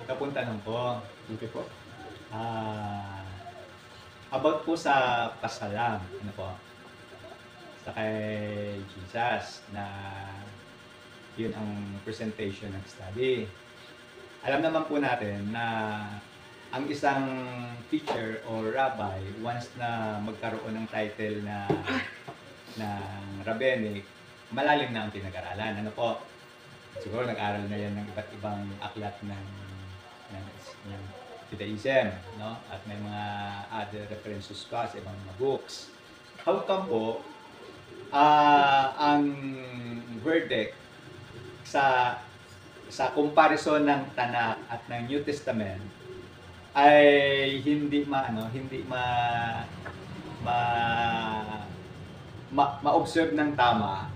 Ito pong tanong ko, Okay po. ah, about po sa pasalam, ano po, sa kay Jesus na yun ang presentation ng study. Alam naman po natin na ang isang teacher or rabbi, once na magkaroon ng title na ng rabbinic, malalim na ang pinag-aralan. Ano po? Siguro nag-aral na yan ng iba't ibang aklat ng Judaism, no? At may mga other references pa sa ibang mga books. How come po, ang verdict sa comparison ng Tanakh at ng New Testament ay hindi ma-observe ng tama,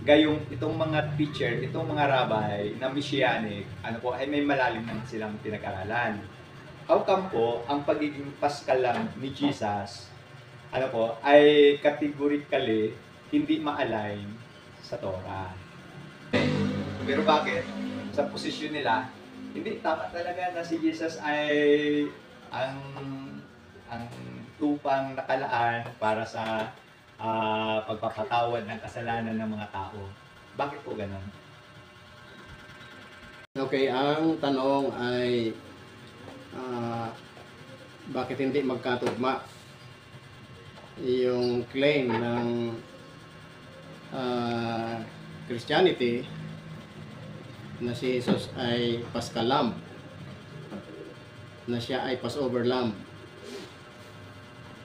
gayong itong mga teacher, itong mga rabbi na Messianic, ano po, ay may malalim na silang pinag-aralan. How come po, ang pagiging Paschal lang ni Jesus, ano po, ay categorically hindi ma-align sa Torah? Pero bakit? Sa posisyon nila, hindi tama talaga na si Jesus ay ang ang tupang nakalaan para sa pagpapatawad ng kasalanan ng mga tao. Bakit po ganun? Okay, ang tanong ay bakit hindi magkatugma yung claim ng Christianity na si Jesus ay Paschal Lamb, na siya ay Passover Lamb.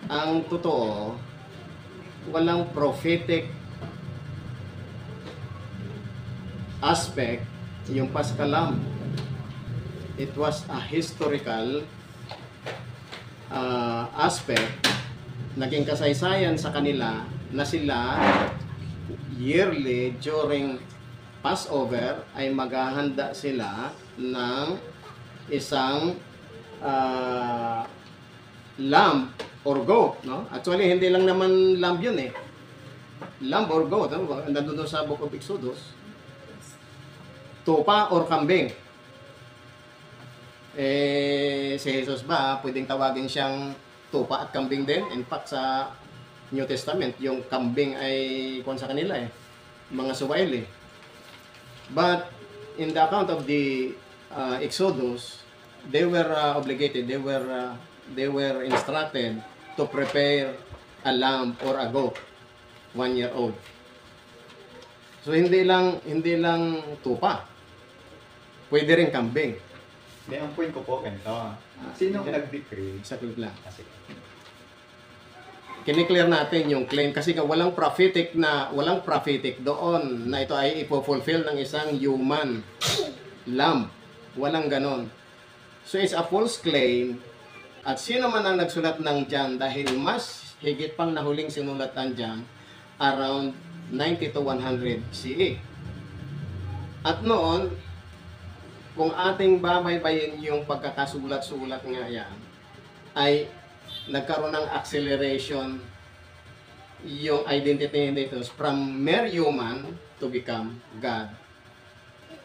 Ang totoo, walang prophetic aspect yung Paschal Lamb. It was a historical aspect. Naging kasaysayan sa kanila na sila yearly during Passover ay maghahanda sila ng isang lamb or goat, no? Actually, hindi lang naman lamb yun eh. Lamb or goat, no? Nandun sa Book of Exodus. Tupa or kambing. Si Jesus ba, pwedeng tawagin siyang tupa at kambing din? In fact, sa New Testament, yung kambing ay kung sa kanila eh, mga suwail eh. But in the account of the Exodus, they were obligated, they were instructed to prepare a lamb or a goat, 1 year old. So hindi lang tupa. Pwede rin kambing. Hindi, ang point ko po ganito. Sino nag-decree? Saglit lang. Kasi Kiniklear natin yung claim kasi walang prophetic doon na ito ay ipo-fulfill ng isang human lamb. Walang ganon. So it's a false claim. At sino man ang nagsulat ng John, dahil mas higit pang nahuling sinulat ng John around 90 to 100 CE. At noon, kung ating babaybayin yung pagkakasulat-sulat nga yan, ay nagkaroon ng acceleration yung identity nito from mere human to become God.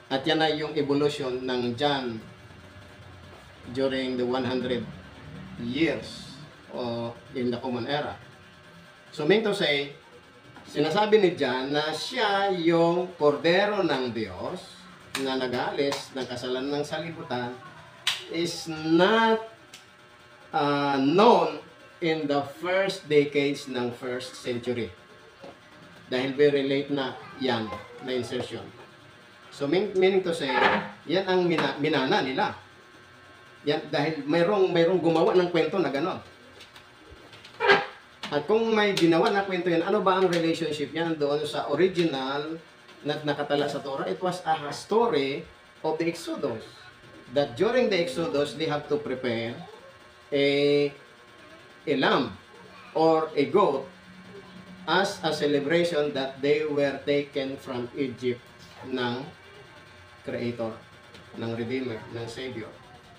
At yan ay yung evolution ng John during the 100 years in the common era. So mean to say, sinasabi ni John na siya yung kordero ng Diyos na nag-aalis ng kasalanan ng salibutan is not known in the first decades ng first century. Dahil very late na yan na insertion. So meaning to say, yan ang minana nila. Yan, dahil mayroong gumawa ng kwento na gano'n. At kung may ginawa na kwento yan, ano ba ang relationship yan doon sa original na nakatala sa Torah? It was a story of the Exodus. That during the Exodus, they have to prepare a lamb or a goat as a celebration that they were taken from Egypt ng Creator, ng Redeemer, ng Savior.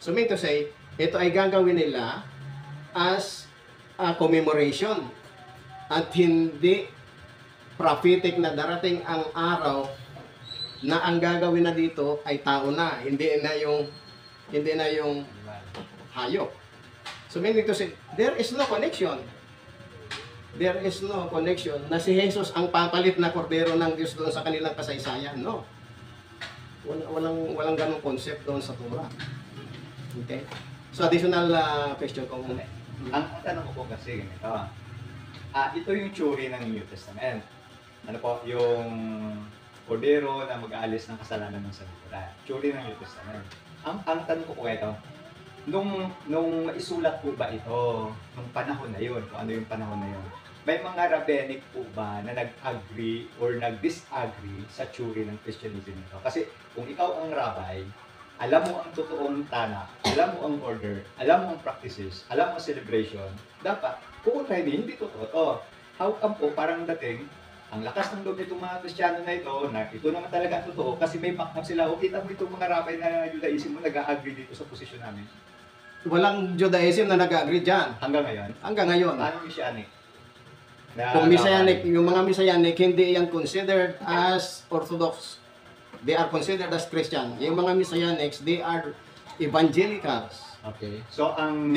So mean to say, ito ay gagawin nila as a commemoration at hindi prophetic na darating ang araw na ang gagawin na dito ay tao na, hindi na yung hindi na yung hayop. So meaning to say, there is no connection. There is no connection na si Jesus ang papalit na kordero ng Diyos doon sa kanilang kasaysayan. No. Walang ganong concept doon sa Torah. Okay? So additional question kung Ang tanong ko po kasi ganito. Ito yung tsuri ng New Testament. Ano po, yung kordero na mag-aalis ng kasalanan ng sanlibutan. Tsuri ng New Testament. Ang tanong ko po ito, nung isulat po ba ito, nung panahon na yun, kung ano yung panahon na yun, may mga rabbinic po ba na nag-agree or nag-disagree sa tsuri ng Christianism nito? Kasi kung ikaw ang rabbi, alam mo ang totoong tanak, alam mo ang order, alam mo ang practices, alam mo ang celebration, dapat kung hindi totoo to. How come po parang dating, ang lakas ng loob nitong mga Kristiyano na ito naman talaga ang totoo kasi may background sila. O kita mo itong mga rabbi na Judaism mo nag-agree dito sa posisyon namin. walang Judaism na nag-agree dyan. Hanggang ngayon? Hanggang ngayon. Paano Messianic? Kung Messianic, yung mga Messianic, hindi yan considered as Orthodox. They are considered as Christian. Yung mga Messianics, they are evangelicals. Okay. So, ang...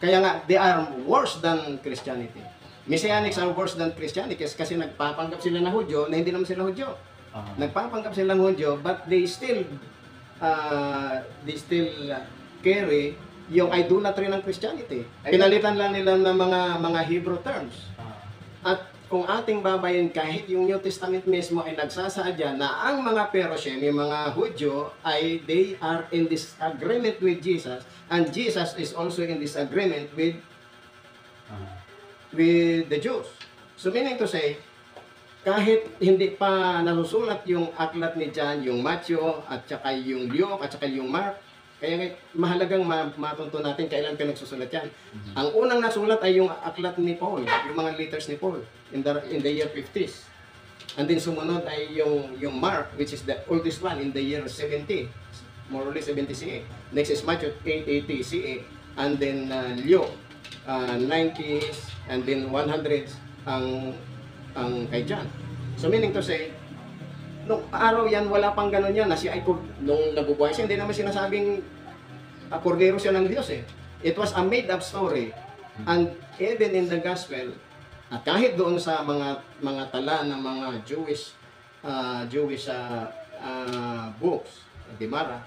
Kaya nga, they are worse than Christianity. Messianics are worse than Christianity kasi nagpapanggap sila na Hudyo na hindi naman sila Hudyo. Nagpapanggap sila ng Hudyo but they still carry yung idolatry ng Christianity. Pinalitan lang nila ng mga Hebrew terms. At kung ating babayin, kahit yung New Testament mismo ay nagsasaadya na ang mga Persian, yung mga Hudyo, ay they are in disagreement with Jesus, and Jesus is also in disagreement with the Jews. So meaning to say, kahit hindi pa nasusulat yung aklat ni John, yung Matthew, at saka yung Luke, at saka yung Mark, kaya mahalagang matuntun natin kailan pinagsusulat yan. Ang unang nasulat ay yung aklat ni Paul, yung mga letters ni Paul in the year 50s. And then sumunod ay yung Mark, which is the oldest one, in the year 70, more or less 70 CE. Next is Matthew, 880 CE. And then Luke, 90s, and then 100s ang kay John. So meaning to say, nung araw yan, wala pang ganun yan, na siya ay, nung nabubuhay siya, hindi naman sinasabing kordero siya ng Diyos eh. It was a made-up story. And even in the gospel, at kahit doon sa mga tala ng mga Jewish books, Gemara,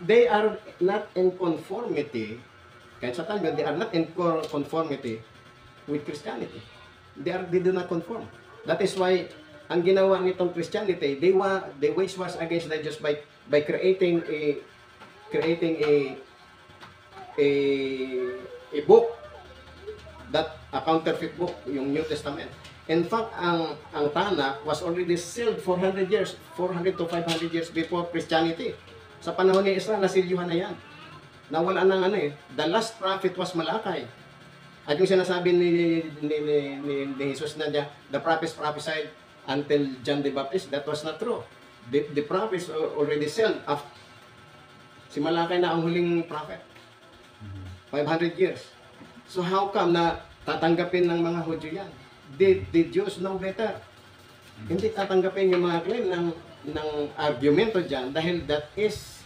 they are not in conformity, kahit sa Talmud, they are not in conformity with Christianity. They do not conform. That is why ang ginawa nitong Christianity, they wage wars against the Jews by creating a book, that a counterfeit book, yung New Testament. In fact, ang Tanakh was already sealed 400 to 500 years before Christianity. Sa panahon ni Israel, nasilyuhan na yan. Nawala ng the last prophet was Malakay. At yung sinasabi ni Jesus na the prophets prophesied until John the Baptist, that was not true. The prophets already sealed. Si Malakay na ang huling prophet. 500 years. So how come na tatanggapin ng mga Hudyo yan? The Jews know better. Hindi tatanggapin yung mga claim ng argumento dyan dahil that is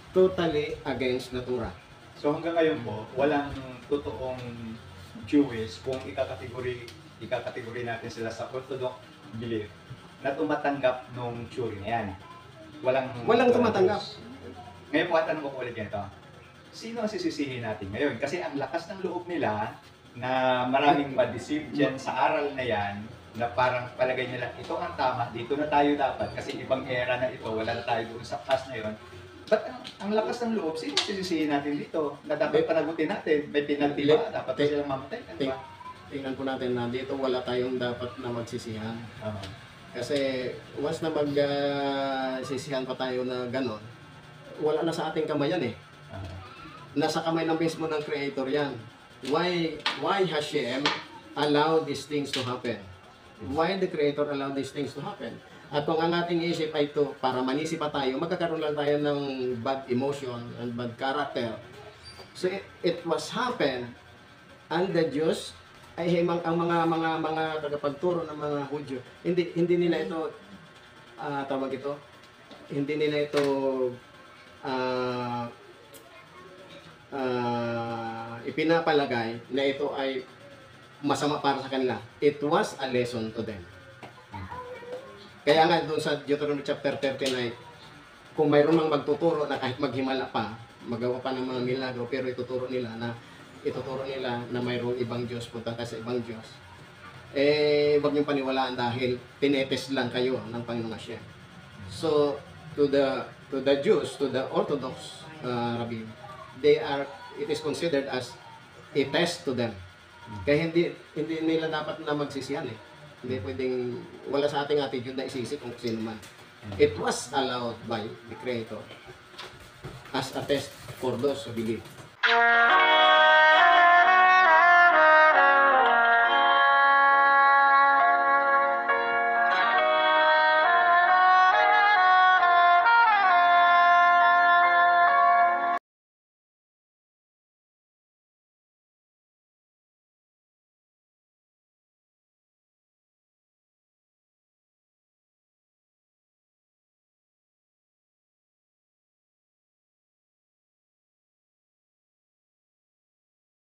totally against the Torah. So hanggang ngayon po, walang totoong Jewish kung ikakategori natin sila sa Orthodox belief na tumatanggap nung tsuri na yan. Walang tumatanggap. Ngayon po, tanong ko ulit ganito. Sino ang sisisihin natin ngayon? Kasi ang lakas ng loob nila na maraming ma-deceive dyan sa aral na yan, na parang palagay nila, ito ang tama, dito na tayo dapat, kasi ibang era na ito, wala na tayo doon sa past na yun. But ang lakas ng loob, sino sisisihin natin dito? Na dapat panagutin natin, may penalty ba? Dapat na silang mamatay? Ano ba? Tingnan po natin na dito wala tayong dapat na magsisihan. Kasi once na magsisihan pa tayo na gano'n, wala na sa ating kamay yan eh. Nasa kamay ng mismo ng Creator yan. Why Hashem allow these things to happen? Why the Creator allow these things to happen? At kung ang ating isip ay ito, para manisip pa tayo, magkakaroon lang tayo ng bad emotion and bad character. So it was happen, and the Jews ay ang mga tagapagturo ng mga Hudyo, hindi nila ito tawag ito, hindi nila ito ipinapalagay na ito ay masama para sa kanila. It was a lesson to them. Kaya nga doon sa Deuteronomy chapter 39, kung mayroon mang magtuturo na kahit maghimala pa, magawa pa ng mga milagro, pero ituturo nila na mayroong ibang Diyos, punta ka sa ibang Diyos, wag niyong paniwalaan dahil tinetest lang kayo ng Panginoong Hashem. So, to the Jews, to the Orthodox Rabbi, it is considered as a test to them. Kaya hindi nila dapat na magsisihan eh. Hindi pwedeng, wala sa ating attitude na isisi kung sino man. It was allowed by the Creator as a test for those who believe.